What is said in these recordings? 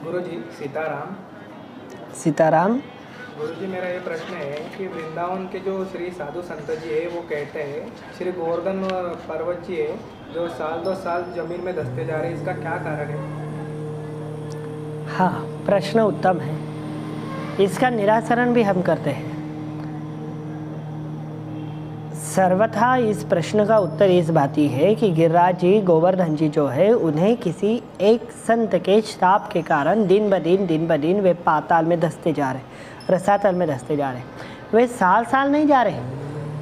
गुरुजी सीताराम। सीताराम। गुरुजी, मेरा ये प्रश्न है कि वृंदावन के जो श्री साधु संत जी है वो कहते हैं श्री गोवर्धन पर्वत जी है जो साल दो साल जमीन में धंसते जा रहे हैं, इसका क्या कारण है? हाँ, प्रश्न उत्तम है। इसका निराकरण भी हम करते हैं। सर्वथा इस प्रश्न का उत्तर इस बात ही है कि गिरिराज जी, गोवर्धन जी जो है, उन्हें किसी एक संत के श्राप के कारण दिन ब दिन वे पाताल में धंसते जा रहे, रसातल में धंसते जा रहे। वे साल साल नहीं जा रहे,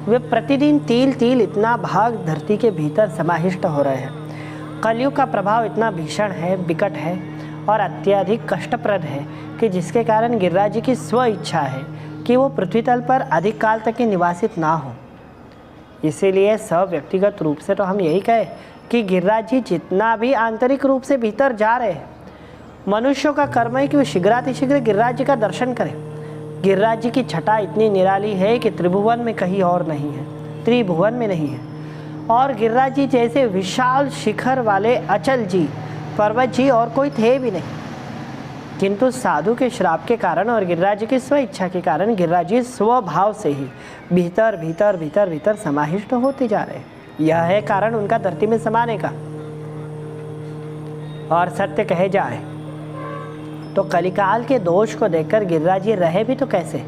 वे प्रतिदिन तिल तिल इतना भाग धरती के भीतर समाहिष्ट हो रहे हैं। कलयुग का प्रभाव इतना भीषण है, विकट है और अत्यधिक कष्टप्रद है कि जिसके कारण गिरिराज जी की स्व इच्छा है कि वो पृथ्वी तल पर अधिक काल तक के निवासित ना हो। इसीलिए सब व्यक्तिगत रूप से तो हम यही कहें कि गिरिराज जी जितना भी आंतरिक रूप से भीतर जा रहे हैं, मनुष्यों का कर्म है कि वो शीघ्रातिशीघ्र गिरिराज जी का दर्शन करें। गिरिराज जी की छटा इतनी निराली है कि त्रिभुवन में कहीं और नहीं है, त्रिभुवन में नहीं है। और गिरिराज जी जैसे विशाल शिखर वाले अचल जी, पर्वत जी और कोई थे भी नहीं, किंतु साधु के श्राप के कारण और गिरिराज जी की स्व इच्छा के कारण गिरिराज जी स्वभाव से ही भीतर भीतर भीतर भीतर समाहिष्ट होते जा रहे हैं। यह है कारण उनका धरती में समाने का। और सत्य कहे जाए तो कलिकाल के दोष को देखकर गिरिराज जी रहे भी तो कैसे?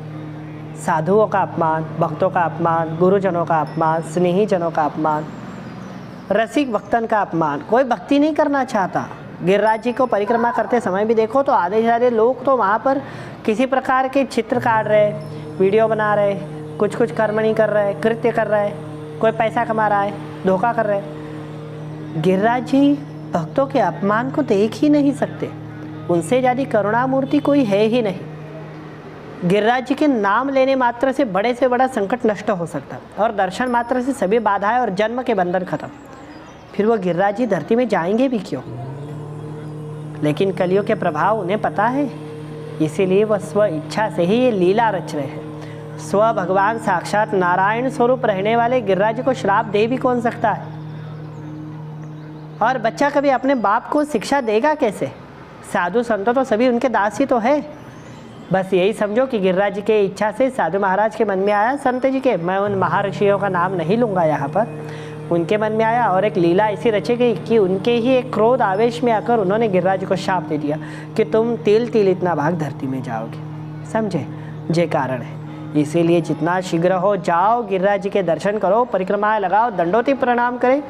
साधुओं का अपमान, भक्तों का अपमान, गुरुजनों का अपमान, स्नेही जनों का अपमान, रसिक भक्तन का अपमान। कोई भक्ति नहीं करना चाहता। गिरिराज जी को परिक्रमा करते समय भी देखो तो आधे सारे लोग तो वहाँ पर किसी प्रकार के चित्र काट रहे, वीडियो बना रहे, कुछ कर्म नहीं कर रहे, कृत्य कर रहे, कोई पैसा कमा रहा है, धोखा कर रहे। गिरिराज जी भक्तों के अपमान को देख ही नहीं सकते। उनसे ज़्यादा करुणामूर्ति कोई है ही नहीं। गिरिराज जी के नाम लेने मात्र से बड़ा संकट नष्ट हो सकता है और दर्शन मात्र से सभी बाधाएं और जन्म के बंधन खत्म। फिर वो गिरिराज जी धरती में जाएंगे भी क्यों? लेकिन कलियुग के प्रभाव उन्हें पता है, इसीलिए वह स्व इच्छा से ही ये लीला रच रहे हैं। स्व भगवान साक्षात नारायण स्वरूप रहने वाले गिरिराज जी को श्राप दे भी कौन सकता है? और बच्चा कभी अपने बाप को शिक्षा देगा कैसे? साधु संतों तो सभी उनके दास ही तो है। बस यही समझो कि गिरिराज जी के इच्छा से साधु महाराज के मन में आया, संत जी के, मैं उन महर्षियों का नाम नहीं लूँगा यहाँ पर, उनके मन में आया और एक लीला ऐसी रची गई कि उनके ही एक क्रोध आवेश में आकर उन्होंने गिरिराज जी को शाप दे दिया कि तुम तिल तिल इतना भाग धरती में जाओगे। समझे? ये कारण है। इसीलिए जितना शीघ्र हो जाओ, गिरिराज जी के दर्शन करो, परिक्रमाएं लगाओ, दंडोती प्रणाम करें,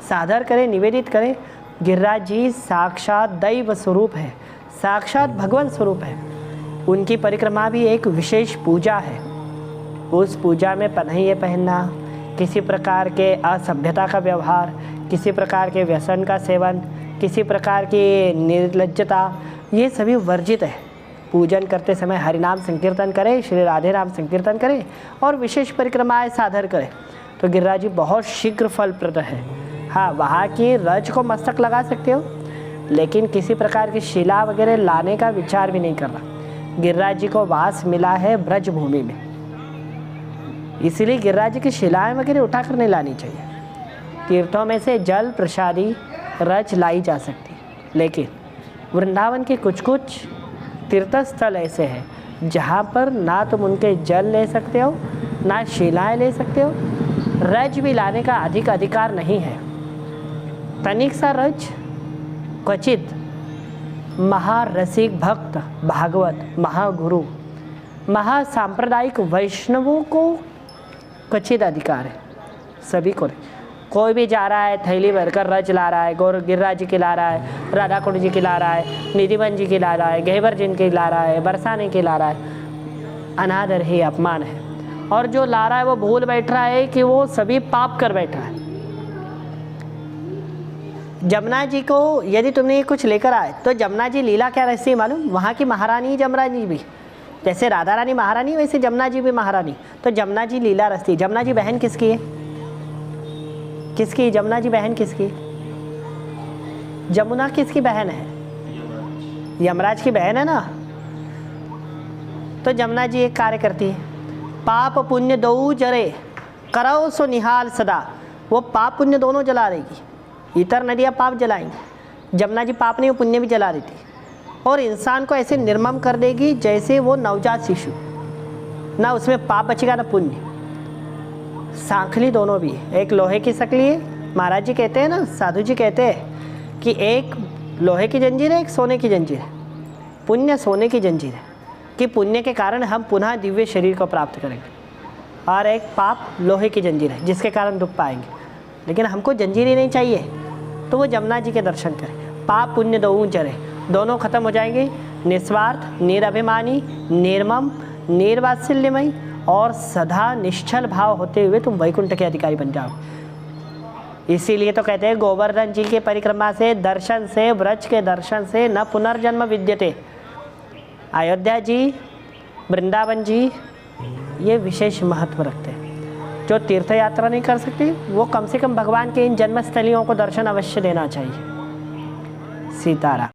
सादर करें, निवेदित करें। गिरिराज जी साक्षात दैव स्वरूप है, साक्षात भगवान स्वरूप है। उनकी परिक्रमा भी एक विशेष पूजा है। उस पूजा में पन्हैया पहनना, किसी प्रकार के असभ्यता का व्यवहार, किसी प्रकार के व्यसन का सेवन, किसी प्रकार की निर्लज्जता, ये सभी वर्जित है। पूजन करते समय हरिनाम संकीर्तन करें, श्री राधे नाम संकीर्तन करें और विशेष परिक्रमाएं साधर करें तो गिरिराज जी बहुत शीघ्र फलप्रद है। हाँ, वहाँ की रज को मस्तक लगा सकते हो, लेकिन किसी प्रकार की शिला वगैरह लाने का विचार भी नहीं कर रहा। गिरिराज जी को वास मिला है ब्रज भूमि में, इसलिए गिरिराज जी की शिलाएं वगैरह उठाकर नहीं लानी चाहिए। तीर्थों में से जल प्रसादी रज लाई जा सकती, लेकिन वृंदावन के कुछ तीर्थस्थल ऐसे हैं जहाँ पर ना तुम उनके जल ले सकते हो, ना शिलाएं ले सकते हो, रज भी लाने का अधिकार नहीं है। तनिक सा रज क्वचित महारसिक भक्त, भागवत, महागुरु, महासांप्रदायिक वैष्णवों को क्वचित अधिकार है, सभी को नहीं। कोई भी जा रहा है थैली भरकर रज ला रहा है, गौर गिरिराज जी की ला रहा है, राधा कुंड जी की ला रहा है, निधिवन जी की ला रहा है, गहेवर जी की ला रहा है, बरसाने की ला रहा है, अनादर है, अपमान है। और जो ला रहा है वो भूल बैठ रहा है कि वो सभी पाप कर बैठा है। जमुना जी को यदि तुमने कुछ लेकर आए तो जमुना जी लीला क्या रहती है मालूम? वहाँ की महारानी जमुना जी भी, जैसे राधा रानी महारानी वैसे जमुना जी भी महारानी। तो जमुना जी लीला रचती। जमुना जी बहन किसकी है? किसकी? जमुना जी बहन किसकी? जमुना किसकी बहन है? यमराज की बहन है ना। तो जमुना जी एक कार्य करती है, पाप पुण्य दो जरे करो सो निहाल सदा। वो पाप पुण्य दोनों जला देगी। इतर नदियाँ पाप जलाएंगी, जमुना जी पाप नहीं वो पुण्य भी जला देती। और इंसान को ऐसे निर्मम कर देगी जैसे वो नवजात शिशु। ना उसमें पाप बचेगा ना पुण्य। सांखली दोनों भी, एक लोहे की सकली है, महाराज जी कहते हैं ना, साधु जी कहते हैं कि एक लोहे की जंजीर है, एक सोने की जंजीर है। पुण्य सोने की जंजीर है कि पुण्य के कारण हम पुनः दिव्य शरीर को प्राप्त करेंगे, और एक पाप लोहे की जंजीर है जिसके कारण दुख पाएंगे। लेकिन हमको जंजीर ही नहीं चाहिए, तो वो जमुना जी के दर्शन करें। पाप पुण्य दोनों जरे, दोनों खत्म हो जाएंगे। निस्वार्थ, निरभिमानी, निर्मम, निर्वात्सल्यमयी और सदा निश्चल भाव होते हुए तुम वैकुंठ के अधिकारी बन जाओ। इसीलिए तो कहते हैं गोवर्धन जी की परिक्रमा से, दर्शन से, व्रज के दर्शन से न पुनर्जन्म विद्यते। अयोध्या जी, वृंदावन जी ये विशेष महत्व रखते हैं। जो तीर्थ यात्रा नहीं कर सकती वो कम से कम भगवान के इन जन्मस्थलियों को दर्शन अवश्य देना चाहिए। सीताराम।